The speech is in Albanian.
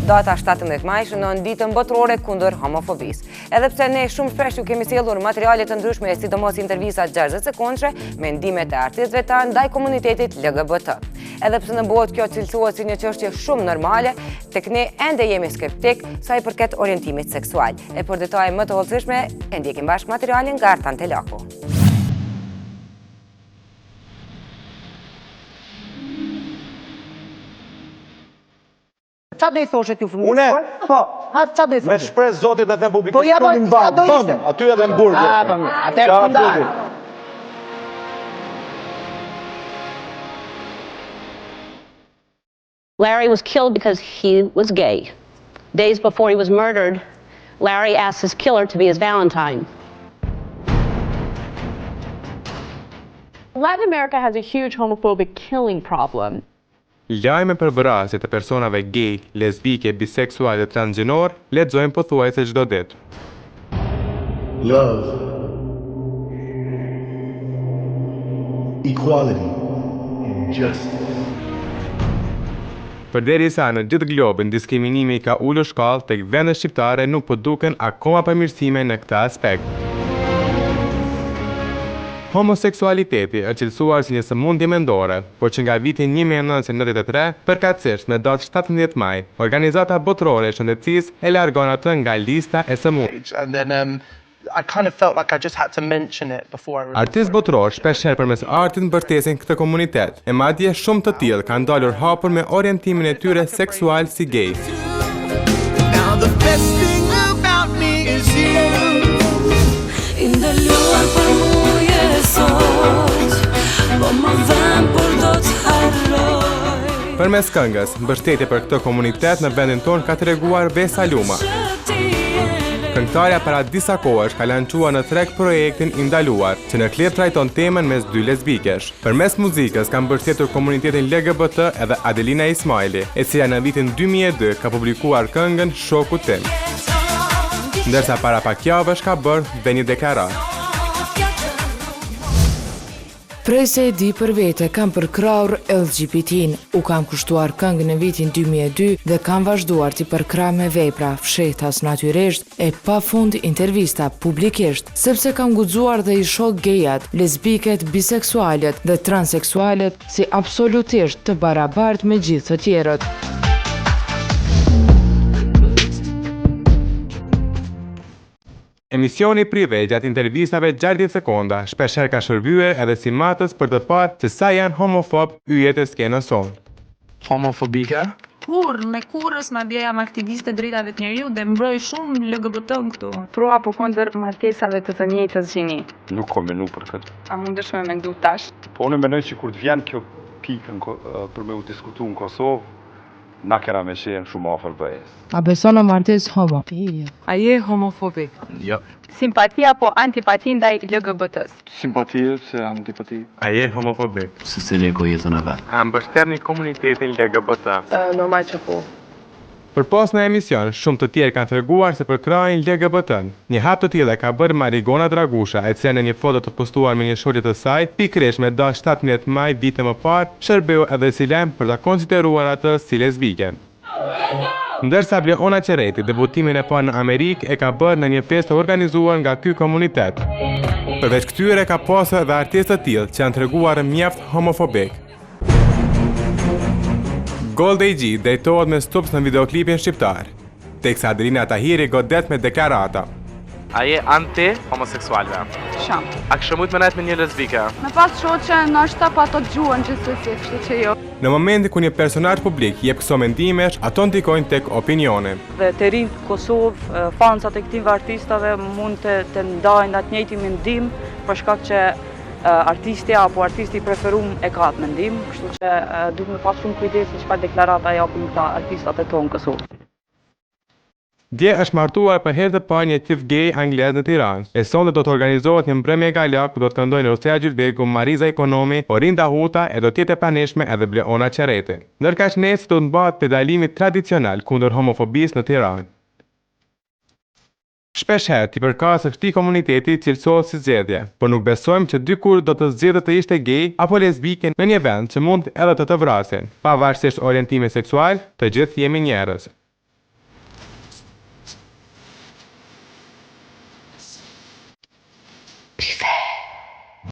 Data 17 maj shënon ditën botërore kundër homofobisë. Edhe pse ne shumë shpesh ju kemi sjellur materiale të ndryshme, sidomos intervista 60 sekondshme me ndimet e artistëve tanë ndaj komunitetit LGBT. Edhe pse në botë kjo cilësohet si një çështje shumë normale, tek ne ende jemi skeptik sa i përket orientimit seksual. E për detaje më të hollësishme, e ndjekim bashkë materialin nga Artan Telaku. Qa dhe i thoshe t'ju fëmijë? Une? Po, qa dhe i Me thoshe? shpres zotit dhe them publikisht. Po ja, po, Shumë mbarë, qa do ishte? bëmë, aty edhe në burgë. Po, atër këndar. Larry was killed because he was gay. Days before he was murdered, Larry asked his killer to be his Valentine. Latin America has a huge homophobic killing problem. Lajme për vrasje të personave gay, lesbike, biseksuale dhe transgjinor lexojmë pothuajse çdo ditë. Love, equality, and justice. Përderisa në gjithë globin diskriminimi ka ulur shkallë, tek vendet shqiptare nuk po duken akoma përmirësime në këtë aspekt. Homoseksualiteti është cilësuar si një sëmundje mendore, por që nga viti 1993, përkatësisht me datë 17 maj, Organizata Botërore e Shëndetësisë e largon atë nga lista e sëmundjeve. And then I kind of felt like I just had to mention it before. Artistë botëror shpeshherë përmes artit mbërtesin këtë komunitet, e madje shumë të tillë kanë dalur hapur me orientimin e tyre seksual si gay. Now the best thing about me is you. Indaluar për muje sot, po më vëm për do të harroj. Përmes këngës, mbështetje për këtë komunitet në vendin tonë ka treguar Vesa Luma. Këngëtarja para disa kohësh ka lançuar në treg projektin Indaluar, që në klip trajton temën mes dy lesbikesh. Përmes muzikës ka mbështetur komunitetin LGBT edhe Adelina Ismaili, e cila në vitin 2002 ka publikuar këngën Shoku Tim. Ndërsa para pak javësh ka bërë dhe një deklaratë. Prej se e di për vete, kam përkrahur LGBT-n, u kam kushtuar këngë në vitin 2002 dhe kam vazhduar t'i përkrah me vepra, fshehtas natyrisht, e pa fund intervista publikisht, sepse kam guxuar dhe i shoh gejat, lesbiket, biseksualet dhe transseksualet si absolutisht të barabartë me gjithë të tjerët. Emisioni prive gjatë intervistave 60 sekonda shpeshherë ka shërbyer edhe si matës për të parë se sa janë homofob yjet e skenës sonë. Homofobike? Me kurrës madje jam aktiviste drejtave të njeriut dhe mbroj shumë LGBT këtu. Pro apo kundër martesave të të njëjtës gjini? Nuk kam menu për këtë. A mundesh me mendu tash? Po unë mendoj që kur të vjen kjo pikë për me u diskutu në Kosovë, na kena me qenë shumë afër bëjes. A beson në martesë homo? A je homofobik? Jo. Simpati apo antipati ndaj LGBT-s? Simpati se antipati. A je homofobik? Se se leko jetën e vet. A mbështetni komunitetin LGBT? Normal që po. Përpos në emision, shumë të tjerë kanë treguar se përkrahin LGBT-n. Një hap të tillë ka bërë Marigona Dragusha, e cila në një foto të postuar me një shoqe të saj, pikërisht me datë 17 maj vite më parë, shërbeu edhe si lajm për ta konsideruar atë si lesbike. Ndërsa Bleona Qereti debutimin e parë në Amerikë e ka bërë në një festë organizuar nga ky komunitet. Përveç këtyre ka pasur edhe artistë të tillë që janë treguar mjaft homofobik. Gold AG drejtohet me stups në videoklipin shqiptar, teksa Adelina Tahiri godet me deklarata. A je anti-homoseksualve? Sham. A kështë mujt me nejt me një lesbike? Me pas shoqe në ashta pa të gjuën që sësi, kështë që jo. Në momenti ku një personazh publik jep këso mendimesh, ato ndikojnë tek opinioni. Dhe të rinjt Kosovë, fansat e këtyre artistave mund të ndajnë atë njëjtin mendim për shkak që artisti apo artisti preferum e ka atë mendim, kështu që duhet me pas shumë kujdes se çfarë deklarata japin këta artistat e tonë në Kosovë. Dje është martuar për herë të parë një çift gay anglez në Tiranë. E sonte do të organizohet një mbrëmje gala ku do të këndojnë Lucia Gjylvegu, Mariza Ekonomi, Orinda Huta e do të jetë e pranishme edhe Bleona Qereti. Ndërkaq nesër do të mbahet pedalimi tradicional kundër homofobisë në Tiranë. Shpeshherë ti përkasë këtij komuniteti cilësohet si zgjedhje, por nuk besojmë që dikur do të zgjedhë të ishte gay apo lesbike në një vend që mund edhe të vrasë. Pavarësisht orientimit seksual, të gjithë jemi njerëz.